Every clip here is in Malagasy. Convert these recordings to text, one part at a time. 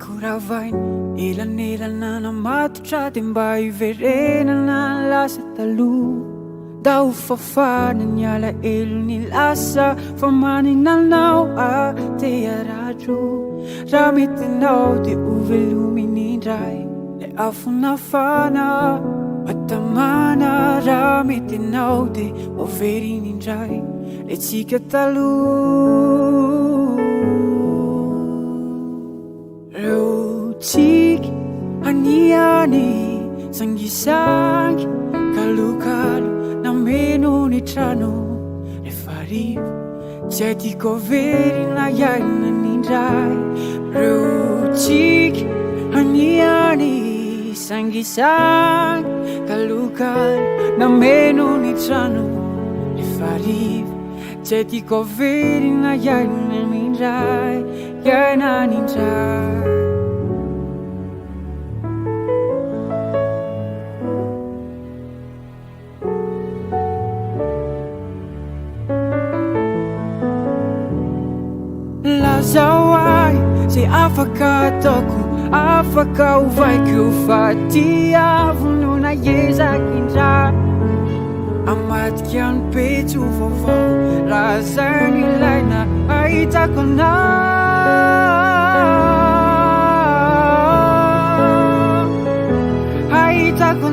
Koravainy elanelana namatotra de mba iverenana lasa taloha da ho fafana ny ala elo ny lasa fa maninanao te arajo raha mety anao de ho velominy indray le afonafana matamana raha mety anao de ho veriny indray le tsika taloha reo tsiky aniany sangisangy kalokalo nameno ny trano rehefa rivo tsy adiko verina iaina nindray reo tsiky aniany sangisangy kalokalo nameno ny trano rehefa rivo tsy adiko verina iaina nindray iaina nindray Lazao ay zay afaka ataoko afaka hovaiko fa ty avono naezaka indray amadika ny petso vaovao raha zay ny ilaina ahitako ahitako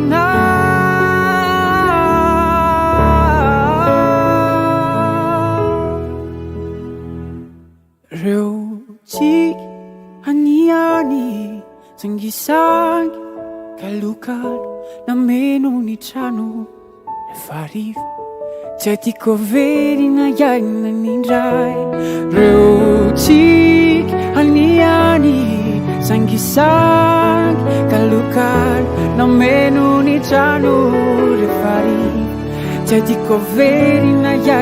reo tsiky aniany sangisangy kalokalo nameno ny trano rehefa rivo tsy adiko verina iaina nindray reo tsiky aniany sangisangy kalokalo nameno ny trano rehefa rivo tsy adiko verina iaina